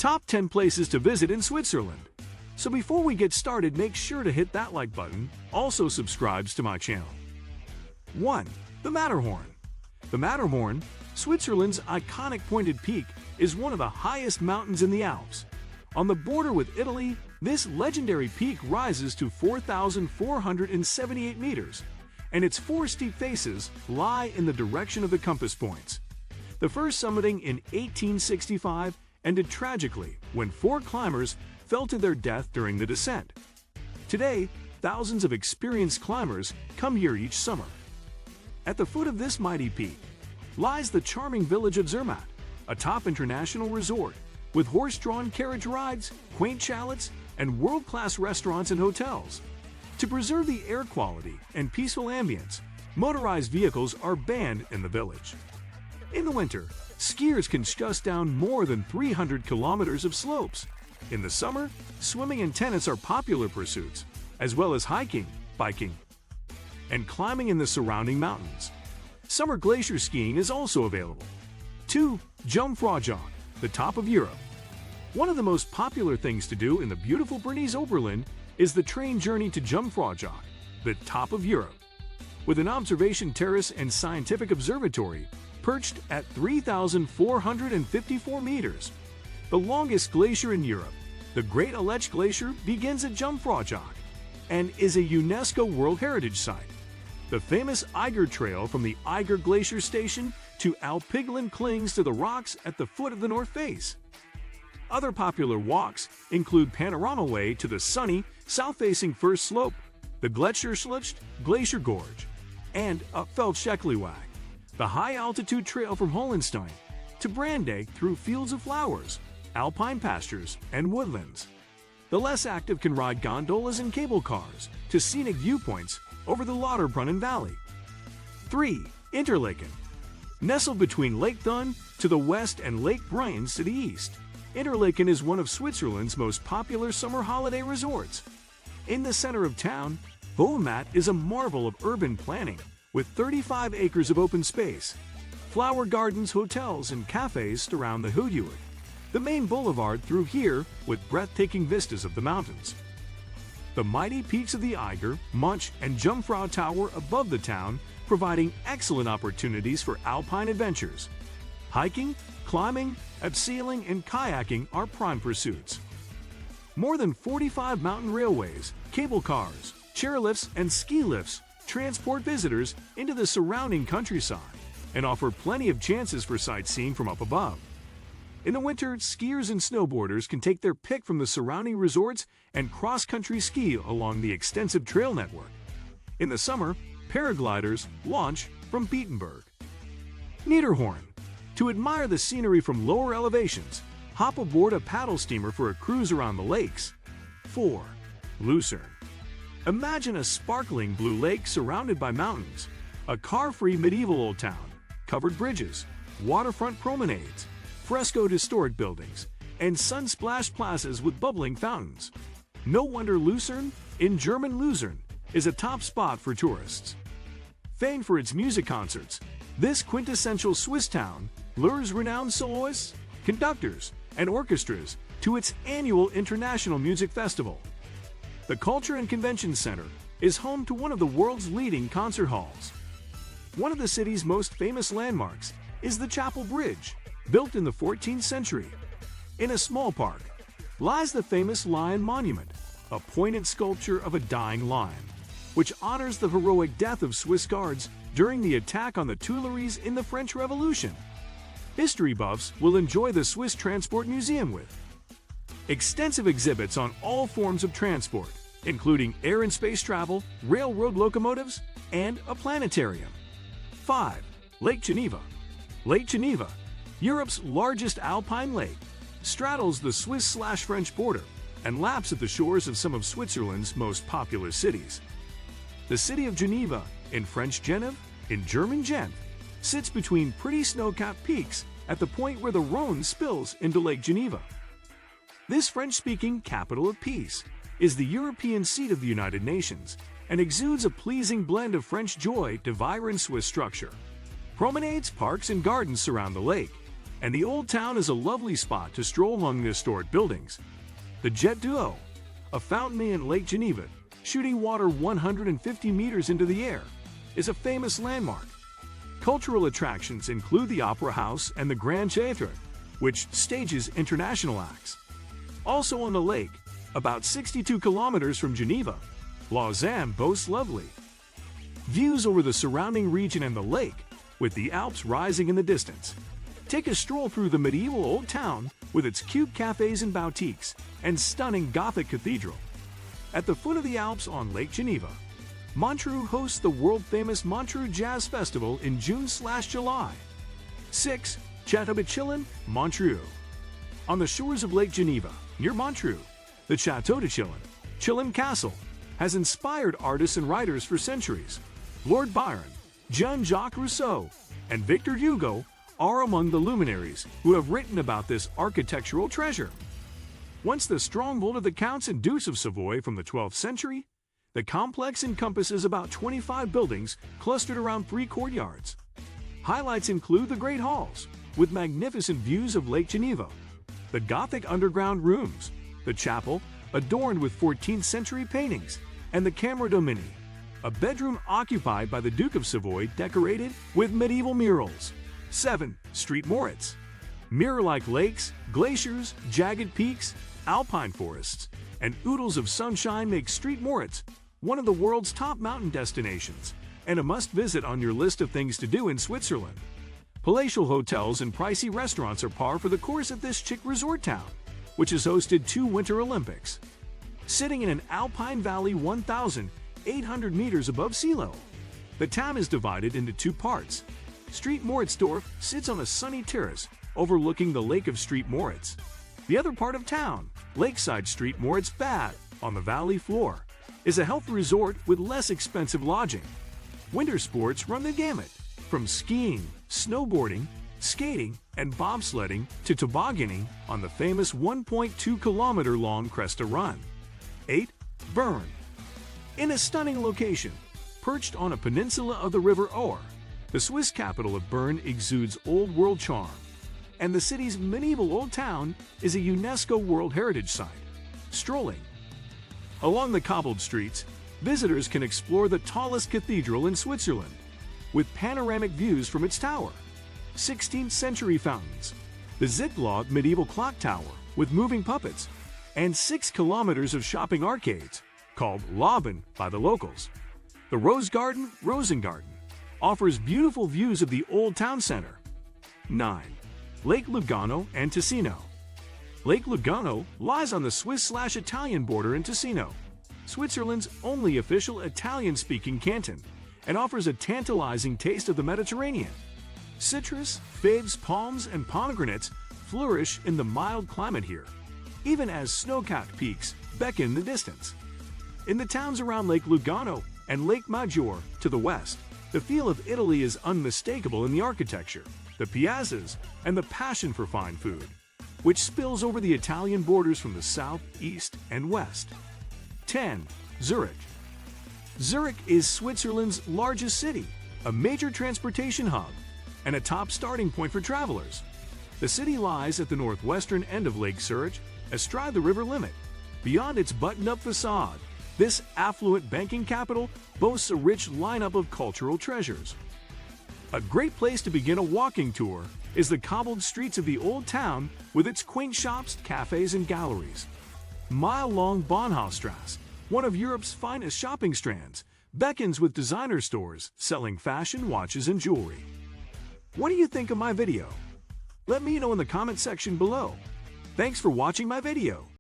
Top 10 places to visit in Switzerland. So before we get started, make sure to hit that like button, also subscribes to my channel. 1. The Matterhorn. The Matterhorn, Switzerland's iconic pointed peak, is one of the highest mountains in the Alps. On the border with Italy, this legendary peak rises to 4,478 meters, and its four steep faces lie in the direction of the compass points. The first summiting in 1865 ended tragically when 4 climbers fell to their death during the descent. Today, thousands of experienced climbers come here each summer. At the foot of this mighty peak lies the charming village of Zermatt, a top international resort with horse-drawn carriage rides, quaint chalets, and world-class restaurants and hotels. To preserve the air quality and peaceful ambience, motorized vehicles are banned in the village. In the winter, skiers can scuff down more than 300 kilometers of slopes. In the summer, swimming and tennis are popular pursuits, as well as hiking, biking, and climbing in the surrounding mountains. Summer glacier skiing is also available. 2. Jungfraujoch, the top of Europe. One of the most popular things to do in the beautiful Bernese Oberland is the train journey to Jungfraujoch, the top of Europe. With an observation terrace and scientific observatory perched at 3,454 meters, the longest glacier in Europe, the Great Aletsch Glacier, begins at Jungfraujoch and is a UNESCO World Heritage Site. The famous Eiger Trail from the Eiger Glacier Station to Alpiglen clings to the rocks at the foot of the north face. Other popular walks include Panorama Way to the sunny, south-facing first slope, the Gletscherschlucht Glacier Gorge, and up Feldscheckliweg, the high-altitude trail from Hohenstein to Brande through fields of flowers, alpine pastures, and woodlands. The less active can ride gondolas and cable cars to scenic viewpoints over the Lauterbrunnen Valley. 3. Interlaken. Nestled between Lake Thun to the west and Lake Brienz to the east, Interlaken is one of Switzerland's most popular summer holiday resorts. In the center of town, Zermatt is a marvel of urban planning with 35 acres of open space. Flower gardens, hotels, and cafes surround the Hütjeweg, the main boulevard through here with breathtaking vistas of the mountains. The mighty peaks of the Eiger, Munch, and Jungfrau Tower above the town providing excellent opportunities for alpine adventures. Hiking, climbing, abseiling, and kayaking are prime pursuits. More than 45 mountain railways, cable cars, chairlifts, and ski lifts transport visitors into the surrounding countryside and offer plenty of chances for sightseeing from up above. In the winter, skiers and snowboarders can take their pick from the surrounding resorts and cross-country ski along the extensive trail network. In the summer, paragliders launch from Beatenberg. Niederhorn. To admire the scenery from lower elevations, hop aboard a paddle steamer for a cruise around the lakes. 4. Lucerne. Imagine a sparkling blue lake surrounded by mountains, a car-free medieval old town, covered bridges, waterfront promenades, frescoed historic buildings, and sun-splashed plazas with bubbling fountains. No wonder Lucerne, in German Luzern, is a top spot for tourists. Famed for its music concerts, this quintessential Swiss town lures renowned soloists, conductors, and orchestras to its annual International Music Festival. The Culture and Convention Center is home to one of the world's leading concert halls. One of the city's most famous landmarks is the Chapel Bridge, built in the 14th century. In a small park lies the famous Lion Monument, a pointed sculpture of a dying lion, which honors the heroic death of Swiss guards during the attack on the Tuileries in the French Revolution. History buffs will enjoy the Swiss Transport Museum with extensive exhibits on all forms of transport, including air and space travel, railroad locomotives, and a planetarium. 5. Lake Geneva. Lake Geneva, Europe's largest alpine lake, straddles the Swiss/French border and laps at the shores of some of Switzerland's most popular cities. The city of Geneva, in French Genève, in German Gent, sits between pretty snow-capped peaks at the point where the Rhone spills into Lake Geneva. This French-speaking capital of peace is the European seat of the United Nations and exudes a pleasing blend of French joy to vibrant Swiss structure. Promenades, parks, and gardens surround the lake, And the Old Town is a lovely spot to stroll among the historic buildings. The Jet d'Eau, a fountain in Lake Geneva, shooting water 150 meters into the air, is a famous landmark. Cultural attractions include the Opera House and the Grand Theatre, which stages international acts. Also on the lake, about 62 kilometers from Geneva, Lausanne boasts lovely views over the surrounding region and the lake, with the Alps rising in the distance. Take a stroll through the medieval Old Town with its cute cafes and boutiques and stunning Gothic cathedral. At the foot of the Alps on Lake Geneva, Montreux hosts the world-famous Montreux Jazz Festival in June/July. 6. Château de Chillon, Montreux. On the shores of Lake Geneva, near Montreux, the Château de Chillon, Chillon Castle, has inspired artists and writers for centuries. Lord Byron, Jean-Jacques Rousseau, and Victor Hugo are among the luminaries who have written about this architectural treasure. Once the stronghold of the Counts and Dukes of Savoy from the 12th century, the complex encompasses about 25 buildings clustered around 3 courtyards. Highlights include the Great Halls, with magnificent views of Lake Geneva, the Gothic underground rooms, the chapel, adorned with 14th century paintings, and the Camera Domini, a bedroom occupied by the Duke of Savoy decorated with medieval murals. 7. Street Moritz. Mirror-like lakes, glaciers, jagged peaks, alpine forests, and oodles of sunshine make Street Moritz one of the world's top mountain destinations and a must-visit on your list of things to do in Switzerland. Palatial hotels and pricey restaurants are par for the course at this chic resort town, which has hosted 2 Winter Olympics. Sitting in an alpine valley 1,800 meters above sea level, the town is divided into 2 parts. Street Moritzsdorf sits on a sunny terrace overlooking the Lake of Street Moritz. The other part of town, Lakeside Street Moritz Bad, on the valley floor, is a healthy resort with less expensive lodging. Winter sports run the gamut, from skiing, snowboarding, skating, and bobsledding to tobogganing on the famous 1.2-kilometer-long Cresta Run. 8. Bern. In a stunning location, perched on a peninsula of the River Our, the Swiss capital of Bern exudes old-world charm, and the city's medieval Old Town is a UNESCO World Heritage Site. Strolling. Along the cobbled streets, visitors can explore the tallest cathedral in Switzerland, with panoramic views from its tower. 16th century fountains, the Zittglaube medieval clock tower with moving puppets, and 6 kilometers of shopping arcades, called Lauben by the locals. The Rose Garden, Rosengarten, offers beautiful views of the Old Town Center. 9. Lake Lugano and Ticino. Lake Lugano lies on the Swiss/Italian border in Ticino, Switzerland's only official Italian-speaking canton, and offers a tantalizing taste of the Mediterranean. Citrus, figs, palms, and pomegranates flourish in the mild climate here, even as snow-capped peaks beckon in the distance. In the towns around Lake Lugano and Lake Maggiore to the west, the feel of Italy is unmistakable in the architecture, the piazzas, and the passion for fine food, which spills over the Italian borders from the south, east, and west. 10. Zurich. Zurich is Switzerland's largest city, a major transportation hub, and a top starting point for travelers. The city lies at the northwestern end of Lake Zurich, astride the river Limmat. Beyond its buttoned-up facade, this affluent banking capital boasts a rich lineup of cultural treasures. A great place to begin a walking tour is the cobbled streets of the Old Town with its quaint shops, cafes, and galleries. Mile-long Bahnhofstrasse, one of Europe's finest shopping strands, beckons with designer stores selling fashion, watches, and jewelry. What do you think of my video? Let me know in the comment section below. Thanks for watching my video.